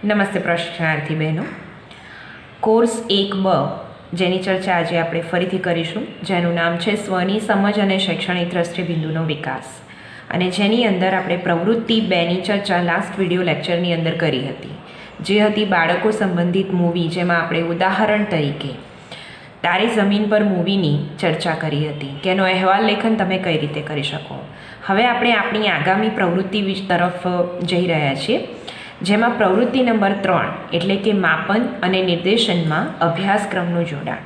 નમસ્તે પ્રશિક્ષણાર્થી બહેનો. Course 1B જેની ચર્ચા આજે આપણે ફરીથી કરીશું, જેનું નામ છે સ્વની સમજ અને શૈક્ષણિક દ્રષ્ટિબિંદુનો વિકાસ, અને જેની અંદર આપણે પ્રવૃત્તિ 2ની ચર્ચા લાસ્ટ વિડીયો લેક્ચરની અંદર કરી હતી, જે હતી બાળકો સંબંધિત મૂવી, જેમાં આપણે ઉદાહરણ તરીકે તારે ઝમીન પર મૂવીની ચર્ચા કરી હતી કે એનો અહેવાલ લેખન તમે કઈ રીતે કરી શકો. હવે આપણે આપણી આગામી પ્રવૃત્તિ તરફ જઈ રહ્યા છીએ, જેમાં પ્રવૃત્તિ નંબર 3 એટલે કે માપન અને નિર્દેશનમાં અભ્યાસક્રમનું જોડાણ.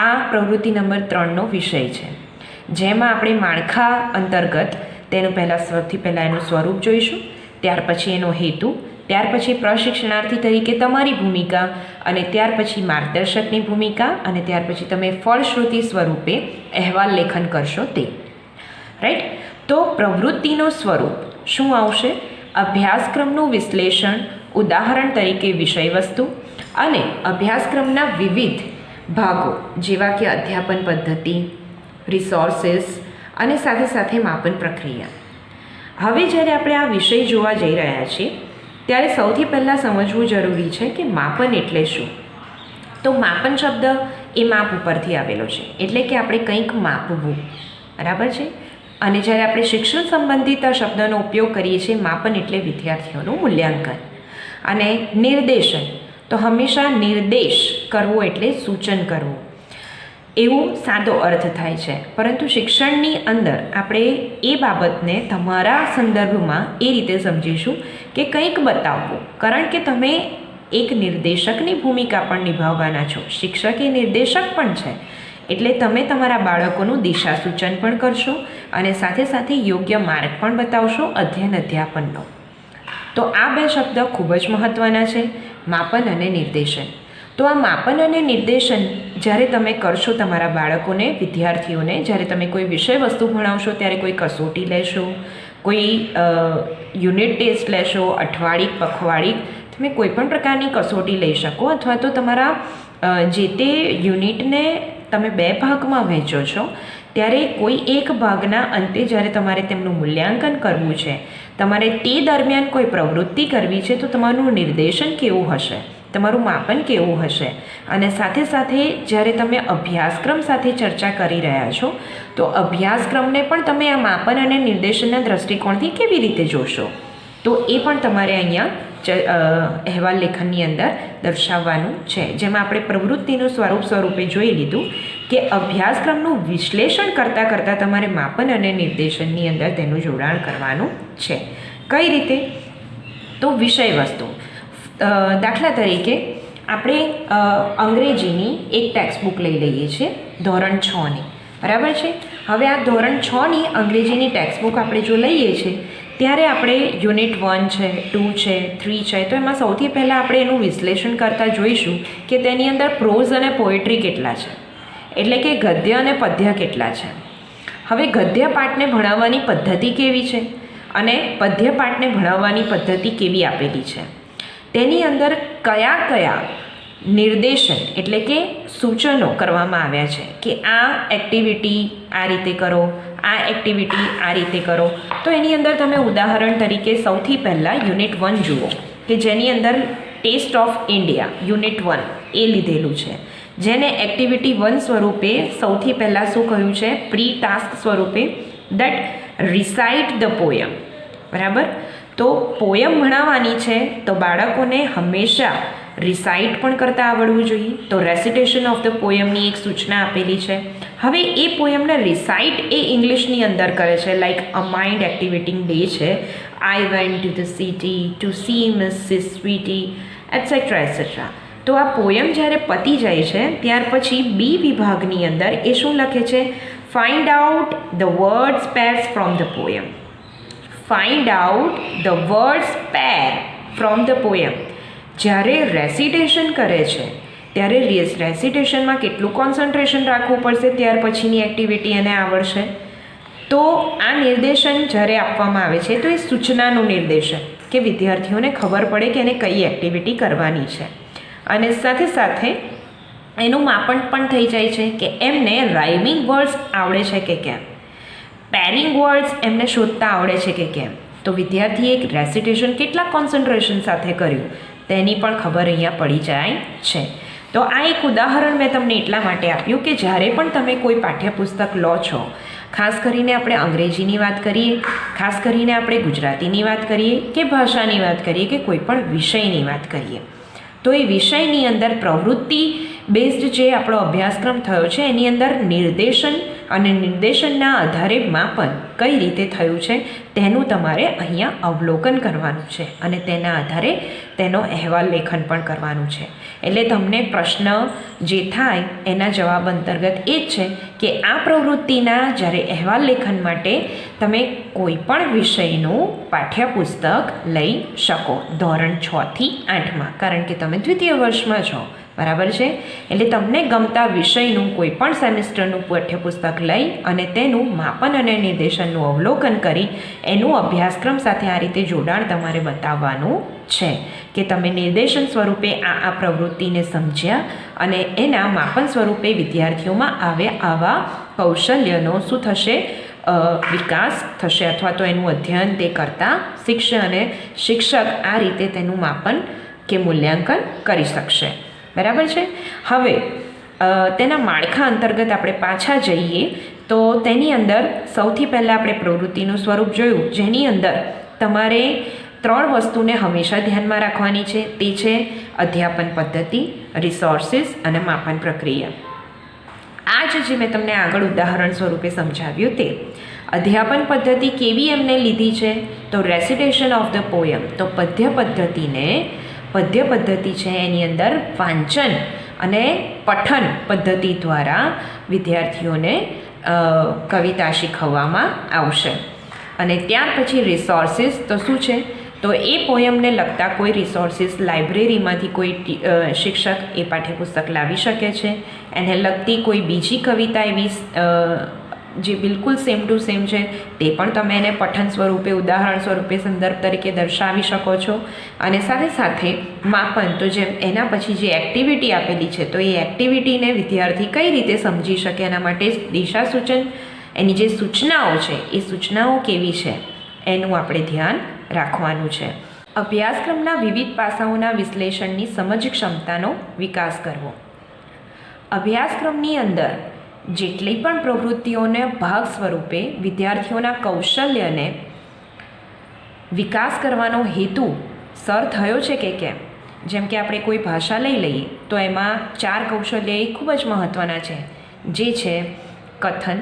આ પ્રવૃત્તિ નંબર 3નો વિષય છે, જેમાં આપણે માળખા અંતર્ગત તેનું સૌથી પહેલાં એનું સ્વરૂપ જોઈશું, ત્યાર પછી એનો હેતુ, ત્યાર પછી પ્રશિક્ષણાર્થી તરીકે તમારી ભૂમિકા, અને ત્યાર પછી માર્ગદર્શકની ભૂમિકા, અને ત્યાર પછી તમે ફળશ્રુતિ સ્વરૂપે અહેવાલ લેખન કરશો તે. રાઈટ. તો પ્રવૃત્તિનું સ્વરૂપ શું આવશે? અભ્યાસક્રમનું વિશ્લેષણ, ઉદાહરણ તરીકે વિષયવસ્તુ, અને અભ્યાસક્રમના વિવિધ ભાગો જેવા કે અધ્યાપન પદ્ધતિ, રિસોર્સિસ, અને સાથે સાથે માપન પ્રક્રિયા. હવે જ્યારે આપણે આ વિષય જોવા જઈ રહ્યા છીએ, ત્યારે સૌથી પહેલાં સમજવું જરૂરી છે કે માપન એટલે શું. તો માપન શબ્દ એ માપ ઉપરથી આવેલો છે, એટલે કે આપણે કંઈક માપવું, બરાબર છે. અને જ્યારે આપણે શિક્ષણ સંબંધિત આ શબ્દનો ઉપયોગ કરીએ છીએ, માપન એટલે વિદ્યાર્થીઓનું મૂલ્યાંકન. અને નિર્દેશન તો હંમેશા નિર્દેશ કરવો એટલે સૂચન કરવું, એવો સાદો અર્થ થાય છે. પરંતુ શિક્ષણની અંદર આપણે એ બાબતને તમારા સંદર્ભમાં એ રીતે સમજીશું કે કંઈક બતાવવું, કારણ કે તમે એક નિર્દેશકની ભૂમિકા પણ નિભાવવાના છો. શિક્ષક એ નિર્દેશક પણ છે, એટલે તમે તમારા બાળકોનું દિશા સૂચન પણ કરશો અને સાથે સાથે યોગ્ય માર્ગ પણ બતાવશો અધ્યયન અધ્યાપનનો. તો આ બે શબ્દ ખૂબ જ મહત્ત્વના છે, માપન અને નિર્દેશન. તો આ માપન અને નિર્દેશન જ્યારે તમે કરશો તમારા બાળકોને, વિદ્યાર્થીઓને, જ્યારે તમે કોઈ વિષય વસ્તુ ભણાવશો, ત્યારે કોઈ કસોટી લેશો, કોઈ યુનિટ ટેસ્ટ લેશો, અઠવાડિક, પખવાડિક, તમે કોઈ પણ પ્રકારની કસોટી લઈ શકો, અથવા તો તમારા જે તે યુનિટને તમે 2 ભાગમાં વહેંચો છો, ત્યારે કોઈ એક ભાગના અંતે જ્યારે તમારે તેમનું મૂલ્યાંકન કરવું છે, તમારે તે દરમિયાન કોઈ પ્રવૃત્તિ કરવી છે, તો તમારું નિર્દેશન કેવું હશે, તમારું માપન કેવું હશે. અને સાથે સાથે જ્યારે તમે અભ્યાસક્રમ સાથે ચર્ચા કરી રહ્યા છો, તો અભ્યાસક્રમને પણ તમે આ માપન અને નિર્દેશનના દૃષ્ટિકોણથી કેવી રીતે જોશો, તો એ પણ તમારે અહીંયા અહેવાલ લેખનની અંદર દર્શાવવાનું છે. જેમાં આપણે પ્રવૃત્તિનું સ્વરૂપે જોઈ લીધું કે અભ્યાસક્રમનું વિશ્લેષણ કરતાં તમારે માપન અને નિર્દેશનની અંદર તેનું જોડાણ કરવાનું છે. કઈ રીતે? તો વિષય વસ્તુ, દાખલા તરીકે આપણે અંગ્રેજીની એક ટેક્સ્ટબુક લઈ લઈએ છીએ, ધોરણ 6ની, બરાબર છે. હવે આ ધોરણ 6ની અંગ્રેજીની ટેક્સ્ટબુક આપણે જો લઈએ છીએ, ત્યારે આપણે યુનિટ 1 છે, 2 છે, 3 છે, તો એમાં સૌથી પહેલાં આપણે એનું વિશ્લેષણ કરતાં જોઈશું કે તેની અંદર પ્રોઝ અને પોએટ્રી કેટલા છે, એટલે કે ગદ્ય અને પદ્ય કેટલા છે. હવે ગદ્ય પાઠને ભણાવવાની પદ્ધતિ કેવી છે અને પદ્ય પાઠને ભણાવવાની પદ્ધતિ કેવી આપેલી છે, તેની અંદર કયા નિર્દેશન એટલે કે સૂચનો કરવામાં આવ્યા છે કે આ એક્ટિવિટી આ રીતે કરો, આ એક્ટિવિટી આ રીતે કરો. તો એની અંદર તમે ઉદાહરણ તરીકે સૌથી પહેલાં યુનિટ 1 જુઓ, કે જેની અંદર ટેસ્ટ ઓફ ઇન્ડિયા યુનિટ 1 એ લીધેલું છે, જેને એક્ટિવિટી 1 સ્વરૂપે સૌથી પહેલાં શું કહ્યું છે, પ્રી ટાસ્ક સ્વરૂપે, દેટ રિસાઇટ ધ પોયમ. બરાબર. તો પોયમ ભણાવવાની છે, તો બાળકોને હંમેશા રિસાઇટ પણ કરતાં આવડવું જોઈએ. તો રેસિટેશન ઓફ ધ પોયમની એક સૂચના આપેલી છે. હવે એ પોયમને રિસાઇટ એ ઇંગ્લિશની અંદર કરે છે, like a mind activity day છે, I went to the city to see Mrs Sweety, et cetera et cetera. તો આ પોયમ જ્યારે પતી જાય છે, ત્યાર પછી બી વિભાગની અંદર એ શું લખે છે, find out the words pairs from the poem. Find out the words pair from the poem. જ્યારે રેસિટેશન કરે છે, ત્યારે રેસિટેશનમાં કેટલું કોન્સન્ટ્રેશન રાખવું પડશે, ત્યાર પછીની એક્ટિવિટી એને આવડશે. તો આ નિર્દેશન જ્યારે આપવામાં આવે છે, તો એ સૂચનાનું નિર્દેશન, કે વિદ્યાર્થીઓને ખબર પડે કે એને કઈ એક્ટિવિટી કરવાની છે. અને સાથે સાથે એનું માપન પણ થઈ જાય છે કે એમને રાઇમિંગ વર્ડ્સ આવડે છે કે કેમ, પેરિંગ વર્ડ્સ એમને શોધતા આવડે છે કે કેમ, તો વિદ્યાર્થીએ રેસિટેશન કેટલા કોન્સન્ટ્રેશન સાથે કર્યું તેની પણ ખબર અહીંયા પડી જાય છે. તો આ એક ઉદાહરણ મેં તમને એટલા માટે આપ્યું કે જ્યારે પણ તમે કોઈ પાઠ્યપુસ્તક લો છો, ખાસ કરીને આપણે અંગ્રેજીની વાત કરીએ, ખાસ કરીને આપણે ગુજરાતીની વાત કરીએ કે ભાષાની વાત કરીએ કે કોઈ પણ વિષયની વાત કરીએ, તો એ વિષયની અંદર પ્રવૃત્તિ બેઝડ જે આપણો અભ્યાસક્રમ થયો છે એની અંદર નિર્દેશન અને નિર્દેશનના આધારે માપન કઈ રીતે થયું છે તેનું તમારે અહીંયા અવલોકન કરવાનું છે અને તેના આધારે તેનો અહેવાલ લેખન પણ કરવાનું છે. એટલે તમને પ્રશ્ન જે થાય એના જવાબ અંતર્ગત એ જ છે કે આ પ્રવૃત્તિના જ્યારે અહેવાલ લેખન માટે તમે કોઈ પણ વિષયનું પાઠ્યપુસ્તક લઈ શકો ધોરણ 6 થી 8માં, કારણ કે તમે દ્વિતીય વર્ષમાં છો, બરાબર છે. એટલે તમને ગમતા વિષયનું કોઈ પણ સેમિસ્ટરનું પાઠ્યપુસ્તક લઈ અને તેનું માપન અને નિર્દેશનનું અવલોકન કરી એનું અભ્યાસક્રમ સાથે આ રીતે જોડાણ તમારે બતાવવાનું છે કે તમે નિર્દેશન સ્વરૂપે આ પ્રવૃત્તિને સમજ્યા અને એના માપન સ્વરૂપે વિદ્યાર્થીઓમાં આવા કૌશલ્યનો શું થશે, વિકાસ થશે અથવા તો એનું અધ્યયન તે કરતાં શીખશે અને શિક્ષક આ રીતે તેનું માપન કે મૂલ્યાંકન કરી શકશે, બરાબર છે. હવે તેના માળખા અંતર્ગત આપણે પાછા જઈએ તો તેની અંદર સૌથી પહેલાં આપણે પ્રવૃત્તિનું સ્વરૂપ જોયું, જેની અંદર તમારે 3 વસ્તુને હંમેશા ધ્યાનમાં રાખવાની છે. તે છે અધ્યાપન પદ્ધતિ, રિસોર્સિસ અને માપન પ્રક્રિયા. આ જે મેં તમને આગળ ઉદાહરણ સ્વરૂપે સમજાવ્યું તે અધ્યાપન પદ્ધતિ કેવી એમને લીધી છે, તો રેસિટેશન ઓફ ધ પોયમ. તો પદ્ય પદ્ધતિ છે એની અંદર વાંચન અને પઠન પદ્ધતિ દ્વારા વિદ્યાર્થીઓને કવિતા શીખવવામાં આવશે. અને ત્યાર પછી રિસોર્સિસ તો શું છે, તો એ પોયમને લગતા કોઈ રિસોર્સિસ લાઇબ્રેરીમાંથી કોઈ શિક્ષક એ પાઠ્યપુસ્તક લાવી શકે છે. એને લગતી કોઈ બીજી કવિતા એવી જે બિલકુલ સેમ ટુ સેમ છે તે પણ તમે એને પઠન સ્વરૂપે, ઉદાહરણ સ્વરૂપે, સંદર્ભ તરીકે દર્શાવી શકો છો. અને સાથે સાથે માપન, તો જેમ એના પછી જે એક્ટિવિટી આપેલી છે તો એ એક્ટિવિટીને વિદ્યાર્થી કઈ રીતે સમજી શકે એના માટે દિશા સૂચન, એની જે સૂચનાઓ છે એ સૂચનાઓ કેવી છે એનું આપણે ધ્યાન રાખવાનું છે. અભ્યાસક્રમના વિવિધ પાસાઓના વિશ્લેષણની સમજ ક્ષમતાનો વિકાસ કરવો. અભ્યાસક્રમની અંદર જેટલી પણ પ્રવૃત્તિઓને ભાગ સ્વરૂપે વિદ્યાર્થીઓના કૌશલ્યને વિકાસ કરવાનો હેતુ સર થયો છે કે કેમ. જેમ કે આપણે કોઈ ભાષા લઈ લઈએ તો એમાં 4 કૌશલ્ય એ ખૂબ જ મહત્ત્વના છે, જે છે કથન,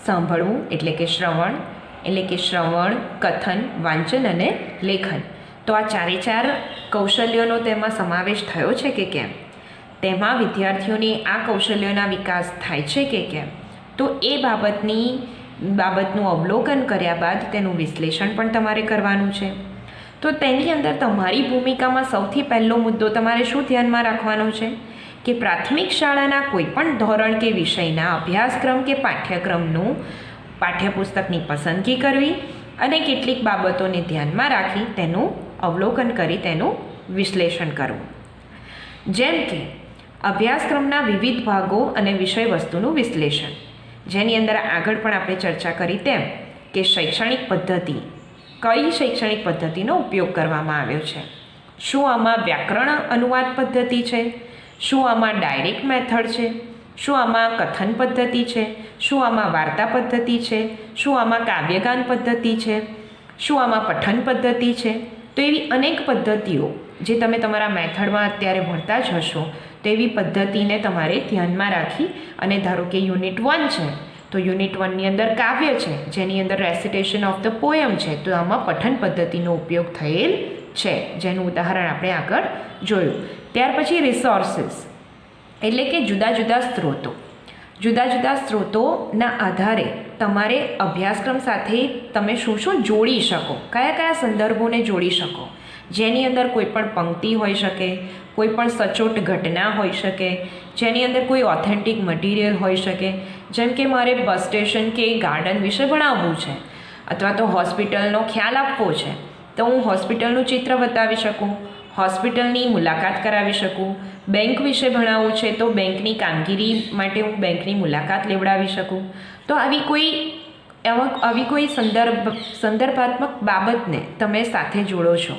સાંભળવું એટલે કે શ્રવણ, કથન, વાંચન અને લેખન. તો આ 4 કૌશલ્યોનો તેમાં સમાવેશ થયો છે કે કેમ, તેમાં વિદ્યાર્થીઓની આ કૌશલ્યોના વિકાસ થાય છે કે કેમ, તો એ બાબતનું અવલોકન કર્યા બાદ તેનું વિશ્લેષણ પણ તમારે કરવાનું છે. તો તેની અંદર તમારી ભૂમિકામાં સૌથી પહેલો મુદ્દો તમારે શું ધ્યાનમાં રાખવાનો છે કે પ્રાથમિક શાળાના કોઈપણ ધોરણ કે વિષયના અભ્યાસક્રમ કે પાઠ્યક્રમનું પાઠ્યપુસ્તકની પસંદગી કરવી અને કેટલીક બાબતોને ધ્યાનમાં રાખી તેનું અવલોકન કરી તેનું વિશ્લેષણ કરવું. જેમ કે અભ્યાસક્રમના વિવિધ ભાગો અને વિષય વસ્તુનું વિશ્લેષણ, જેની અંદર આગળ પણ આપણે ચર્ચા કરી તેમ કે શૈક્ષણિક પદ્ધતિ, કઈ શૈક્ષણિક પદ્ધતિનો ઉપયોગ કરવામાં આવ્યો છે. શું આમાં વ્યાકરણ અનુવાદ પદ્ધતિ છે, શું આમાં ડાયરેક્ટ મેથડ છે, શું આમાં કથન પદ્ધતિ છે, શું આમાં વાર્તા પદ્ધતિ છે, શું આમાં કાવ્યગાન પદ્ધતિ છે, શું આમાં પઠન પદ્ધતિ છે. તો એવી અનેક પદ્ધતિઓ જે તમે તમારા મેથડમાં અત્યારે ભણતા જ હશો, તો એવી પદ્ધતિને તમારે ધ્યાનમાં રાખી અને ધારો કે યુનિટ 1 છે તો યુનિટ 1ની અંદર કાવ્ય છે જેની અંદર રેસિટેશન ઓફ ધ પોયમ છે, તો આમાં પઠન પદ્ધતિનો ઉપયોગ થયેલ છે, જેનું ઉદાહરણ આપણે આગળ જોયું. ત્યાર પછી રિસોર્સિસ એટલે કે જુદા જુદા સ્ત્રોતોના આધારે તમારે અભ્યાસક્રમ સાથે તમે શું જોડી શકો, કયા સંદર્ભોને જોડી શકો, જેની અંદર કોઈ પણ પંક્તિ હોઈ શકે, કોઈ પણ સચોટ ઘટના હોઈ શકે, જેની અંદર કોઈ ઓથેન્ટિક મટીરિયલ હોઈ શકે. જેમ કે મારે બસ સ્ટેશન કે ગાર્ડન વિશે ભણાવવું છે અથવા તો હોસ્પિટલનો ખ્યાલ આપવો છે, તો હું હોસ્પિટલનું ચિત્ર બતાવી શકું, હોસ્પિટલની મુલાકાત કરાવી શકું. બેંક વિશે ભણાવવું છે તો બેંકની કામગીરી માટે હું બેંકની મુલાકાત લેવડાવી શકું. તો આવી કોઈ આવી કોઈ સંદર્ભાત્મક બાબતને તમે સાથે જોડો છો,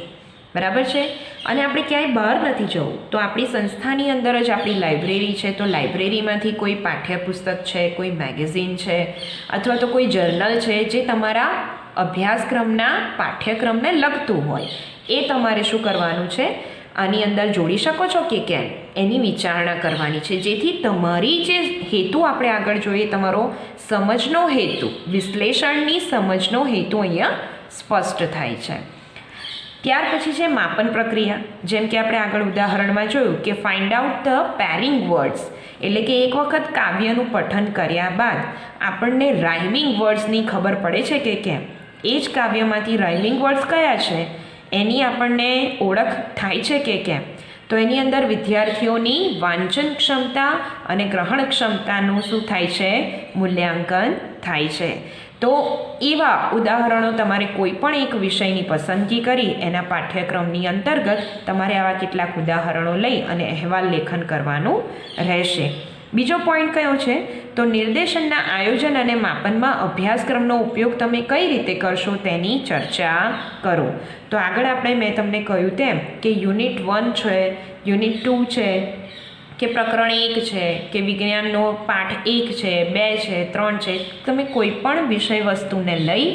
બરાબર છે. અને આપણે ક્યાંય બહાર નથી જવું, તો આપણી સંસ્થાની અંદર જ આપણી લાઇબ્રેરી છે, તો લાઇબ્રેરીમાંથી કોઈ પાઠ્યપુસ્તક છે, કોઈ મેગેઝિન છે, અથવા તો કોઈ જર્નલ છે જે તમારા અભ્યાસક્રમના પાઠ્યક્રમને લગતું હોય, એ તમારે શું કરવાનું છે, આની અંદર જોડી શકો છો કે કેમ, એની વિચારણા કરવાની છે, જેથી તમારી જે હેતુ આપણે આગળ જોઈએ, તમારો સમજનો હેતુ, વિશ્લેષણની સમજનો હેતુ અહીંયા સ્પષ્ટ થાય છે. ત્યાર પછી છે માપન પ્રક્રિયા. જેમ કે આપણે આગળ ઉદાહરણમાં જોયું કે find out the pairing words, એટલે કે એક વખત કાવ્યનું પઠન કર્યા બાદ આપણને રાઇમિંગ વર્ડ્સની ખબર પડે છે કે કેમ, એ જ કાવ્યમાંથી રાઇમિંગ વર્ડ્સ કયા છે એની આપણને ઓળખ થાય છે કે કેમ, તો એની અંદર વિદ્યાર્થીઓની વાંચન ક્ષમતા અને ગ્રહણ ક્ષમતાનું શું થાય છે, મૂલ્યાંકન થાય છે. તો એવા ઉદાહરણો તમારે કોઈ પણ એક વિષયની પસંદગી કરી એના પાઠ્યક્રમની અંતર્ગત તમારે આવા કેટલાક ઉદાહરણો લઈ અને અહેવાલ લેખન કરવાનું રહેશે. બીજો પોઈન્ટ કયો છે, તો નિર્દેશનના આયોજન અને માપનમાં અભ્યાસક્રમનો ઉપયોગ તમે કઈ રીતે કરશો તેની ચર્ચા કરો. તો આગળ મેં તમને કહ્યું તેમ કે યુનિટ 1 છે, યુનિટ 2 છે, કે પ્રકરણ 1 છે, કે વિજ્ઞાનનો પાઠ 1 છે, 2 છે, 3 છે, તમે કોઈ પણ વિષય વસ્તુને લઈ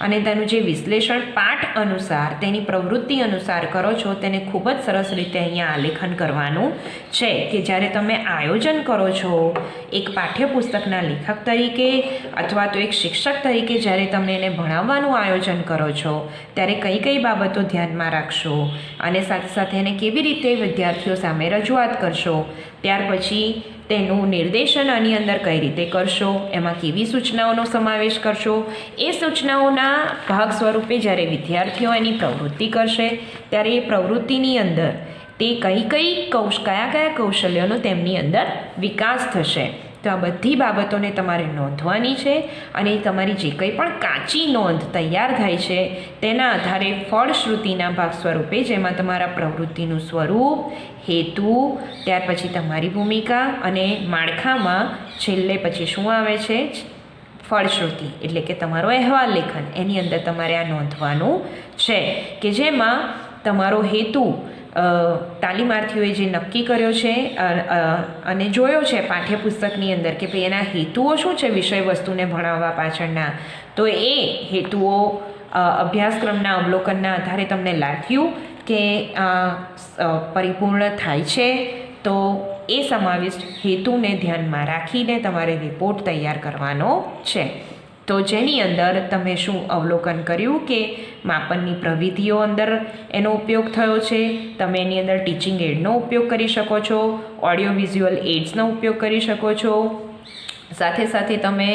અને તેનું જે વિશ્લેષણ પાઠ અનુસાર, તેની પ્રવૃત્તિ અનુસાર કરો છો, તેને ખૂબ જ સરસ રીતે અહીંયા આલેખન કરવાનું છે. કે જ્યારે તમે આયોજન કરો છો એક પાઠ્યપુસ્તકના લેખક તરીકે અથવા તો એક શિક્ષક તરીકે, જ્યારે તમે એને ભણાવવાનું આયોજન કરો છો ત્યારે કઈ કઈ બાબતો ધ્યાનમાં રાખશો અને સાથે સાથે એને કેવી રીતે વિદ્યાર્થીઓ સામે રજૂઆત કરશો, ત્યાર પછી તેનું નિર્દેશન આની અંદર કઈ રીતે કરશો, એમાં કેવી સૂચનાઓનો સમાવેશ કરશો, એ સૂચનાઓના ભાગ સ્વરૂપે જ્યારે વિદ્યાર્થીઓ એની પ્રવૃત્તિ કરશે ત્યારે એ પ્રવૃત્તિની અંદર તે કયા કયા કૌશલ્યોનો તેમની અંદર વિકાસ થશે. તો આ બધી બાબતોને તમારે નોંધવાની છે અને તમારી જે કંઈ પણ કાચી નોંધ તૈયાર થાય છે તેના આધારે ફળશ્રુતિના ભાગ સ્વરૂપે, જેમાં તમારા પ્રવૃત્તિનું સ્વરૂપ, હેતુ, ત્યાર પછી તમારી ભૂમિકા અને માળખામાં છેલ્લે પછી શું આવે છે, ફળશ્રુતિ, એટલે કે તમારો અહેવાલ લેખન, એની અંદર તમારે આ નોંધવાનું છે કે જેમાં તમારો હેતુ તાલીમાર્થીઓએ જે નક્કી કર્યો છે અને જોયો છે પાઠ્યપુસ્તકની અંદર કે ભાઈ એના હેતુઓ શું છે વિષય વસ્તુને ભણાવવા પાછળના, તો એ હેતુઓ અભ્યાસક્રમના અવલોકનના આધારે તમને લાગ્યું કે પરિપૂર્ણ થાય છે, તો એ સમાવિષ્ટ હેતુને ધ્યાનમાં રાખીને તમારે રિપોર્ટ તૈયાર કરવાનો છે. તો જેની અંદર તમે શું અવલોકન કર્યું કે માપનની પ્રવિધિઓ અંદર એનો ઉપયોગ થયો છે, તમે એની અંદર ટીચિંગ એડનો ઉપયોગ કરી શકો છો, ઓડિયો વિઝ્યુઅલ એડ્સનો ઉપયોગ કરી શકો છો, સાથે સાથે તમે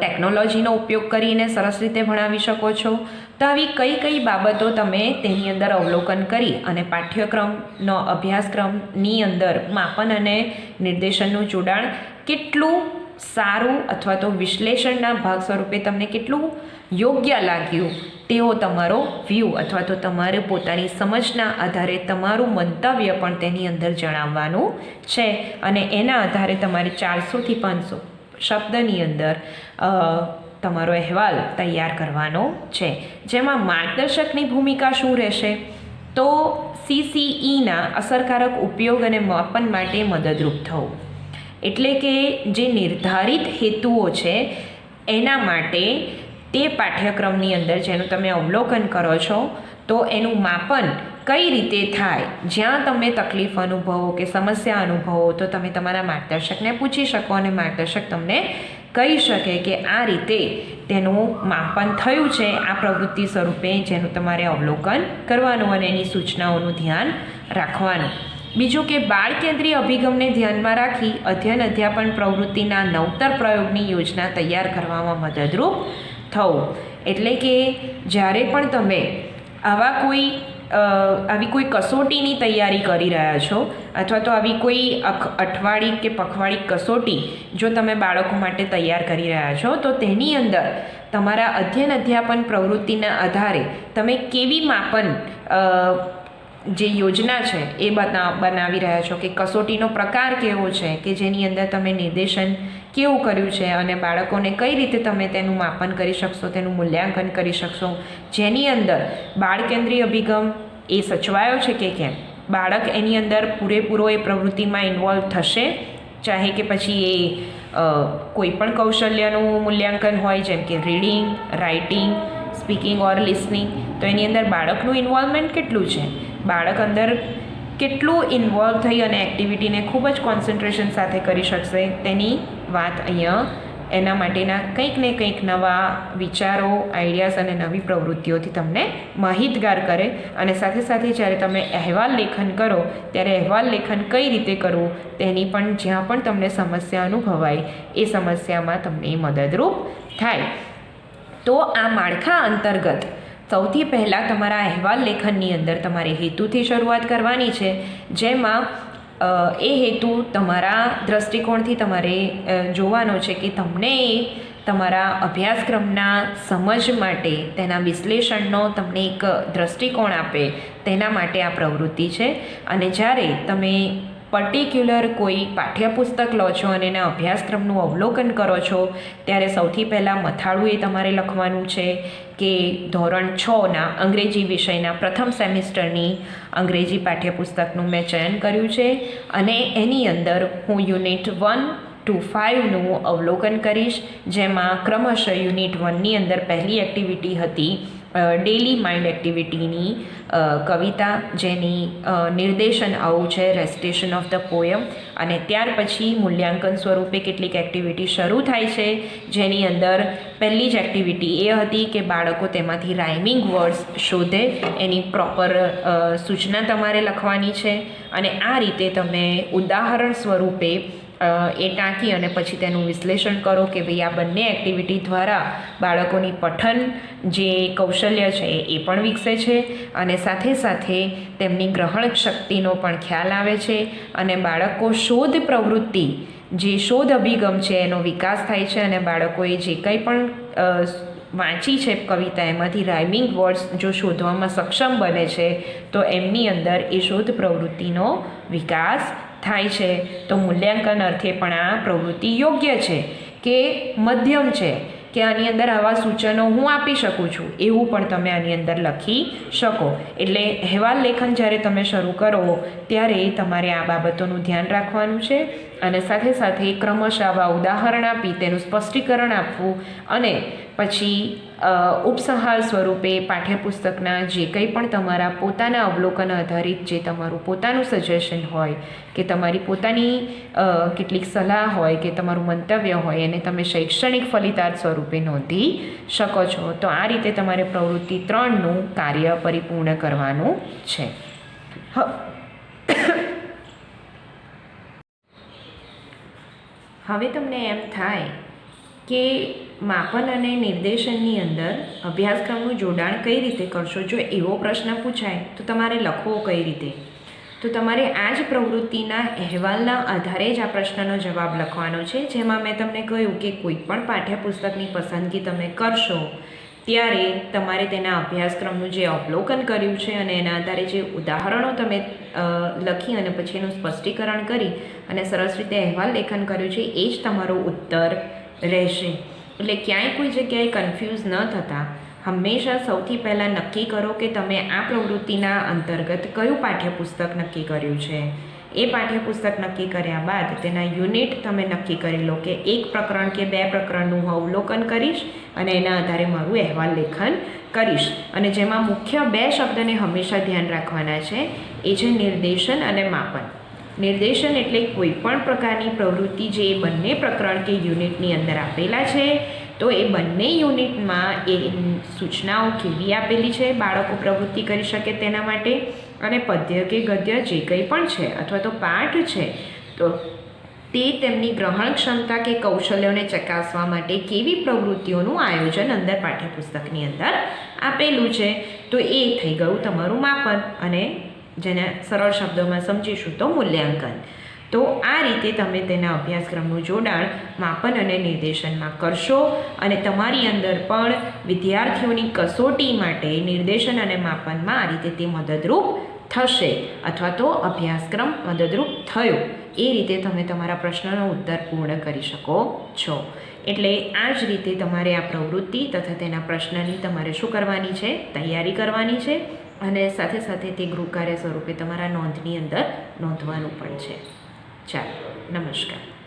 ટેકનોલોજીનો ઉપયોગ કરીને સરસ રીતે ભણાવી શકો છો. તો આવી કઈ બાબતો તમે તેની અંદર અવલોકન કરી અને પાઠ્યક્રમનો અભ્યાસક્રમની અંદર માપન અને નિર્દેશનનું જોડાણ કેટલું સારું અથવા તો વિશ્લેષણના ભાગ સ્વરૂપે તમને કેટલું યોગ્ય લાગ્યું તેવો તમારો વ્યૂ અથવા તો તમારે પોતાની સમજના આધારે તમારું મંતવ્ય પણ તેની અંદર જણાવવાનું છે અને એના આધારે તમારે 400 થી 500 શબ્દની અંદર તમારો અહેવાલ તૈયાર કરવાનો છે. જેમાં માર્ગદર્શકની ભૂમિકા શું રહેશે, તો CCEના અસરકારક ઉપયોગ અને માપન માટે મદદરૂપ થવું, એટલે કે જે નિર્ધારિત હેતુઓ છે એના માટે તે પાઠ્યક્રમની અંદર જેનું તમે અવલોકન કરો છો તો એનું માપન કઈ રીતે થાય, જ્યાં તમે તકલીફ અનુભવો કે સમસ્યા અનુભવો તો તમે તમારા માર્ગદર્શકને પૂછી શકો અને માર્ગદર્શક તમને કહી શકે કે આ રીતે તેનું માપન થયું છે આ પ્રવૃત્તિ સ્વરૂપે, જેનું તમારે અવલોકન કરવાનું અને એની સૂચનાઓનું ધ્યાન રાખવાનું. બીજું કે બાળ કેન્દ્રીય અભિગમને ધ્યાનમાં રાખી અધ્યયન અધ્યાપન પ્રવૃત્તિના નવતર પ્રયોગની યોજના તૈયાર કરવામાં મદદરૂપ થવું. એટલે કે જ્યારે પણ તમે આવી કોઈ કસોટીની તૈયારી કરી રહ્યા છો અથવા તો આવી કોઈ અઠવાડિક કે પખવાડિક કસોટી જો તમે બાળકો માટે તૈયાર કરી રહ્યા છો તો તેની અંદર તમારા અધ્યયન અધ્યાપન પ્રવૃત્તિના આધારે તમે કેવી માપન જે યોજના છે એ બનાવી રહ્યા છો કે કસોટીનો પ્રકાર કેવો છે કે જેની અંદર તમે નિર્દેશન કેવું કર્યું છે અને બાળકોને કઈ રીતે તમે તેનું માપન કરી શકશો, તેનું મૂલ્યાંકન કરી શકશો, જેની અંદર બાળકેન્દ્રીય અભિગમ એ સચવાયો છે કે કેમ, બાળક એની અંદર પૂરેપૂરો એ પ્રવૃત્તિમાં ઇન્વોલ્વ થશે, ચાહે કે પછી એ કોઈ પણ કૌશલ્યનું મૂલ્યાંકન હોય જેમ કે રીડિંગ, રાઇટિંગ, સ્પીકિંગ ઓર લિસનિંગ, તો એની અંદર બાળકનું ઇન્વોલ્વમેન્ટ કેટલું છે, બાળક અંદર કેટલું ઇન્વોલ્વ થઈ અને એક્ટિવિટીને ખૂબ જ કોન્સન્ટ્રેશન સાથે કરી શકશે, તેની વાત અહીંયા એના માટેના કંઈક ને કંઈક નવા વિચારો, આઈડિયાઝ અને નવી પ્રવૃત્તિઓથી તમને માહિતગાર કરે. અને સાથે સાથે જ્યારે તમે અહેવાલ લેખન કરો ત્યારે અહેવાલ લેખન કઈ રીતે કરવું તેની પણ જ્યાં પણ તમને સમસ્યા અનુભવાય એ સમસ્યામાં તમને મદદરૂપ થાય. તો આ માળખા અંતર્ગત સૌથી પહેલાં તમારા અહેવાલ લેખનની અંદર તમારે હેતુથી શરૂઆત કરવાની છે, જેમાં એ હેતુ તમારા દૃષ્ટિકોણથી તમારે જોવાનો છે કે તમને તમારા અભ્યાસક્રમના સમજ માટે તેના વિશ્લેષણનો તમને એક દૃષ્ટિકોણ આપે તેના માટે આ પ્રવૃત્તિ છે. અને જ્યારે તમે પર્ટિક્યુલર કોઈ પાઠ્યપુસ્તક લો છો અને એના અભ્યાસક્રમનું અવલોકન કરો છો ત્યારે સૌથી પહેલાં મથાળું એ તમારે લખવાનું છે કે ધોરણ 6ના અંગ્રેજી વિષયના પ્રથમ સેમિસ્ટરની અંગ્રેજી પાઠ્યપુસ્તકનું મેં ચયન કર્યું છે અને એની અંદર હું યુનિટ 1 to 5નું અવલોકન કરીશ, જેમાં ક્રમશઃ યુનિટ 1ની અંદર પહેલી એક્ટિવિટી હતી ડેલી માઇન્ડ એક્ટિવિટીની કવિતા, જેની નિર્દેશન આવું છે રેસિટેશન ઓફ ધ પોયમ. અને ત્યાર પછી મૂલ્યાંકન સ્વરૂપે કેટલીક એક્ટિવિટી શરૂ થાય છે, જેની અંદર પહેલી જ એક્ટિવિટી એ હતી કે બાળકો તેમાંથી રાઇમિંગ વર્ડ્સ શોધે, એની પ્રોપર સૂચના તમારે લખવાની છે. અને આ રીતે તમે ઉદાહરણ સ્વરૂપે એ ટાંકી અને પછી તેનું વિશ્લેષણ કરો કે ભાઈ આ બંને એક્ટિવિટી દ્વારા બાળકોની પઠન જે કૌશલ્ય છે એ પણ વિકસે છે અને સાથે સાથે તેમની ગ્રહણ શક્તિનો પણ ખ્યાલ આવે છે અને બાળકો શોધ પ્રવૃત્તિ, જે શોધ અભિગમ છે એનો વિકાસ થાય છે અને બાળકોએ જે કંઈ પણ વાંચી છે કવિતા એમાંથી રાઇમિંગ વર્ડ્સ જો શોધવામાં સક્ષમ બને છે તો એમની અંદર એ શોધ પ્રવૃત્તિનો વિકાસ થાય છે. તો મૂલ્યાંકન અર્થે પણ આ પ્રવૃત્તિ યોગ્ય છે કે મધ્યમ છે કે આની અંદર આવા સૂચનો હું આપી શકું છું એવું પણ તમે આની અંદર લખી શકો. એટલે અહેવાલ લેખન જ્યારે તમે શરૂ કરો ત્યારે તમારે આ બાબતોનું ધ્યાન રાખવાનું છે અને સાથે સાથે ક્રમશઃ આવા ઉદાહરણ આપી તેનું સ્પષ્ટીકરણ આપવું અને પછી ઉપસંહાર સ્વરૂપે પાઠ્યપુસ્તકના જે કંઈ પણ તમારા પોતાના અવલોકન આધારિત જે તમારું પોતાનું સજેશન હોય કે તમારી પોતાની કેટલીક સલાહ હોય કે તમારું મંતવ્ય હોય એને તમે શૈક્ષણિક ફલિતાર્થ સ્વરૂપે નોંધી શકો છો. તો આ રીતે તમારે પ્રવૃત્તિ 3નું કાર્ય પરિપૂર્ણ કરવાનું છે. હવે તમને એમ થાય કે માપન અને નિર્દેશનની અંદર અભ્યાસક્રમનું જોડાણ કઈ રીતે કરશો. જો એવો પ્રશ્ન પૂછાય તો તમારે લખવો કઈ રીતે, તો તમારે આ જ પ્રવૃત્તિના અહેવાલના આધારે જ આ પ્રશ્નનો જવાબ લખવાનો છે. જેમાં મેં તમને કહ્યું કે કોઈ પણ પાઠ્યપુસ્તકની પસંદગી તમે કરશો ત્યારે તમારે તેના અભ્યાસક્રમનું જે અવલોકન કર્યું છે અને એના આધારે જે ઉદાહરણો તમે લખી અને પછી એનું સ્પષ્ટીકરણ કરી અને સરસ રીતે અહેવાલ લેખન કર્યું છે એ જ તમારો ઉત્તર રહેશે. એટલે ક્યાંય કોઈ જગ્યાએ કન્ફ્યુઝ ન થતાં હંમેશા સૌથી પહેલાં નક્કી કરો કે તમે આ પ્રવૃત્તિના અંતર્ગત કયું પાઠ્યપુસ્તક નક્કી કર્યું છે. એ પાઠ્યપુસ્તક નક્કી કર્યા બાદ તેના યુનિટ તમે નક્કી કરી લો કે 1 પ્રકરણ કે 2 પ્રકરણનું હું અવલોકન કરીશ અને એના આધારે મારું અહેવાલ લેખન કરીશ. અને જેમાં મુખ્ય 2 શબ્દને હંમેશા ધ્યાન રાખવાના છે એ છે નિર્દેશન અને માપન. નિર્દેશન એટલે કોઈ પણ પ્રકારની પ્રવૃત્તિ જે બંને પ્રકરણ કે યુનિટની અંદર આપેલા છે તો એ બંને યુનિટમાં એ સૂચનાઓ કેવી આપેલી છે, બાળકો પ્રવૃત્તિ કરી શકે તેના માટે, અને પદ્ય કે ગદ્ય જે કંઈ પણ છે અથવા તો પાઠ છે તો તે તેમની ગ્રહણ ક્ષમતા કે કૌશલ્યોને ચકાસવા માટે કેવી પ્રવૃત્તિઓનું આયોજન અંદર પાઠ્યપુસ્તકની અંદર આપેલું છે. તો એ થઈ ગયું તમારું માપન અને જેને સરળ શબ્દોમાં સમજીશું તો મૂલ્યાંકન. તો આ રીતે તમે તેના અભ્યાસક્રમનું જોડાણ માપન અને નિર્દેશનમાં કરશો અને તમારી અંદર પણ વિદ્યાર્થીઓની કસોટી માટે નિર્દેશન અને માપનમાં આ રીતે તે મદદરૂપ થશે અથવા તો અભ્યાસક્રમ મદદરૂપ થયો એ રીતે તમે તમારા પ્રશ્નનો ઉત્તર પૂર્ણ કરી શકો છો. એટલે આ જ રીતે તમારે આ પ્રવૃત્તિ તથા તેના પ્રશ્નની તમારે શું કરવાની છે, તૈયારી કરવાની છે અને સાથે સાથે તે ગૃહકાર્ય સ્વરૂપે તમારા નોંધની અંદર નોંધવાનું પણ છે. ચાલો, નમસ્કાર.